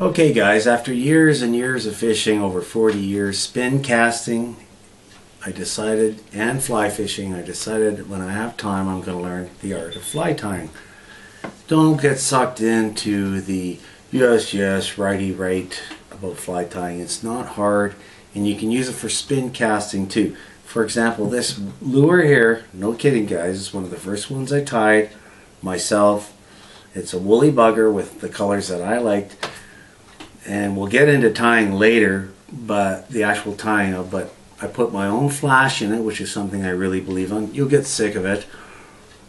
Okay guys, after years and years of fishing, over 40 years, spin casting, and fly fishing, I decided when I have time I'm going to learn the art of fly tying. Don't get sucked into the yes, righty right about fly tying. It's not hard, and you can use it for spin casting too. For example, this lure here, no kidding guys, it's one of the first ones I tied myself. It's a woolly bugger with the colors that I liked. And we'll get into tying later, but the actual tying of, but I put my own flash in it, which is something I really believe on. You'll get sick of it,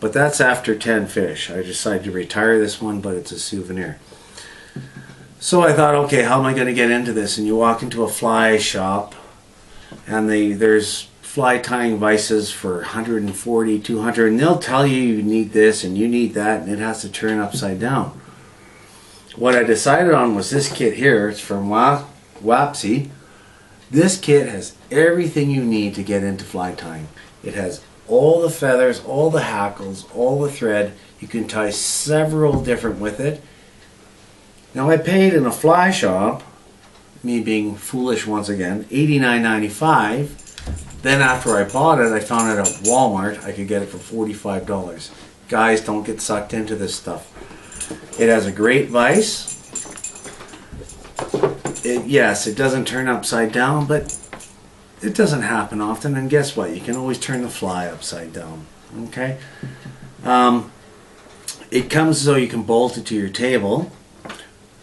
but that's after 10 fish. I decided to retire this one, but it's a souvenir. So I thought, okay, how am I going to get into this? And you walk into a fly shop, and there's fly tying vices for 140, 200, and they'll tell you you need this and you need that, and it has to turn upside down. What I decided on was this kit here. It's from Wapsi. This kit has everything you need to get into fly tying. It has all the feathers, all the hackles, all the thread. You can tie several different with it. Now I paid in a fly shop, me being foolish once again, $89.95. Then after I bought it, I found it at Walmart. I could get it for $45. Guys, don't get sucked into this stuff. It has a great vise. Yes, it doesn't turn upside down, but it doesn't happen often. And guess what? You can always turn the fly upside down. Okay. It comes so you can bolt it to your table.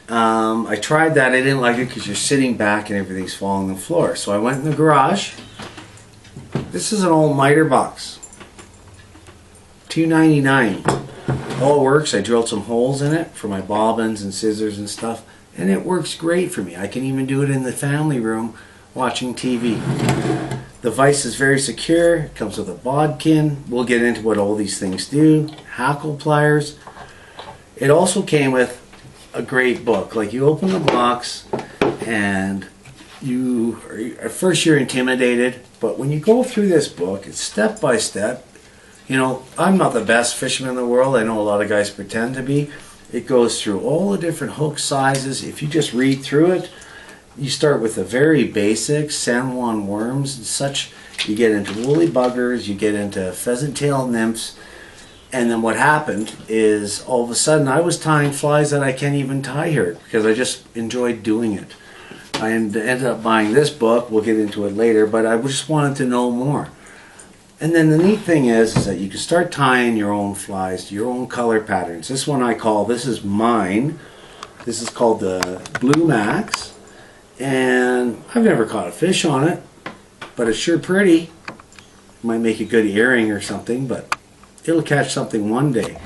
I tried that. I didn't like it because you're sitting back and everything's falling on the floor. So I went in the garage. This is an old miter box. $2.99. All works. I drilled some holes in it for my bobbins and scissors and stuff, and it works great for me. I can even do it in the family room watching TV. The vise is very secure. It comes with a bodkin. We'll get into what all these things do. Hackle pliers. It also came with a great book. Like, you open the box and at first you're intimidated, but when you go through this book, it's step by step. You know, I'm not the best fisherman in the world. I know a lot of guys pretend to be. It goes through all the different hook sizes. If you just read through it, you start with the very basic San Juan worms and such. You get into woolly buggers, you get into pheasant tail nymphs, and then what happened is all of a sudden I was tying flies that I can't even tie here because I just enjoyed doing it. I ended up buying this book. We'll get into it later, but I just wanted to know more. And then the neat thing is that you can start tying your own flies, your own color patterns. This one this is mine. This is called the Blue Max. And I've never caught a fish on it, but it's sure pretty. Might make a good earring or something, but it'll catch something one day.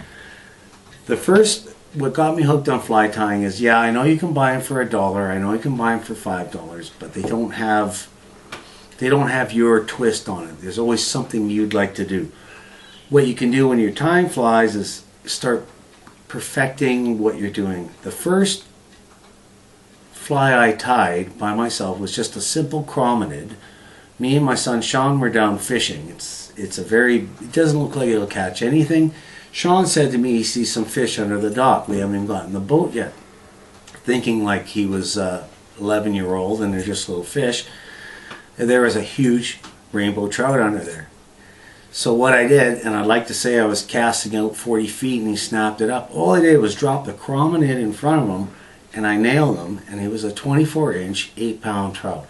What got me hooked on fly tying is, yeah, I know you can buy them for $1. I know you can buy them for $5, but they don't have your twist on it. There's always something you'd like to do. What you can do when you're tying flies is start perfecting what you're doing. The first fly I tied by myself was just a simple chromonid. Me and my son Sean were down fishing. It doesn't look like it'll catch anything. Sean said to me he sees some fish under the dock. We haven't even gotten in the boat yet. Thinking like he was 11-year-old and they're just little fish. And there was a huge rainbow trout under there. So what I did, and I'd like to say I was casting out 40 feet and he snapped it up. All I did was drop the chromonid in front of him and I nailed him, and he was a 24-inch, 8-pound trout.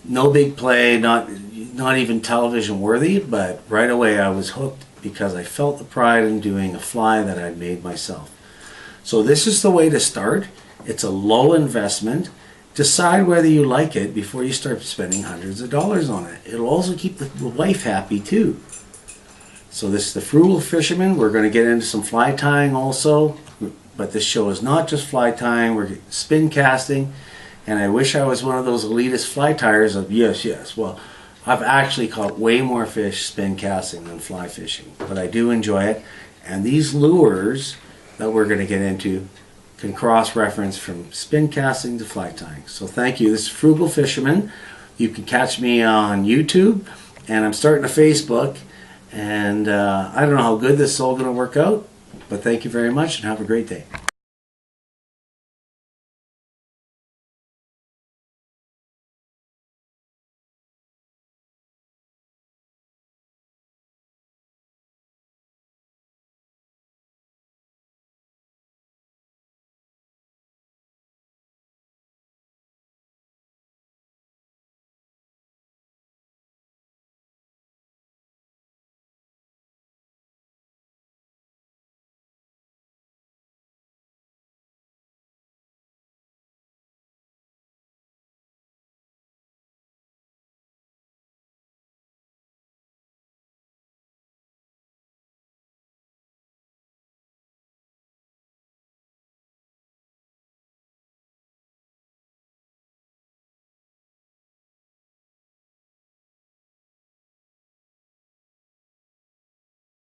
No big play, not even television worthy, but right away I was hooked because I felt the pride in doing a fly that I'd made myself. So this is the way to start. It's a low investment. Decide whether you like it before you start spending hundreds of dollars on it. It'll also keep the wife happy too. So this is the Frugal Fisherman. We're going to get into some fly tying also, but this show is not just fly tying. We're spin casting, and I wish I was one of those elitist fly tyers of yes. Well, I've actually caught way more fish spin casting than fly fishing, but I do enjoy it. And these lures that we're going to get into can cross-reference from spin casting to fly tying. So thank you. This is Frugal Fisherman. You can catch me on YouTube, and I'm starting a Facebook, and I don't know how good this is all going to work out, but thank you very much and have a great day.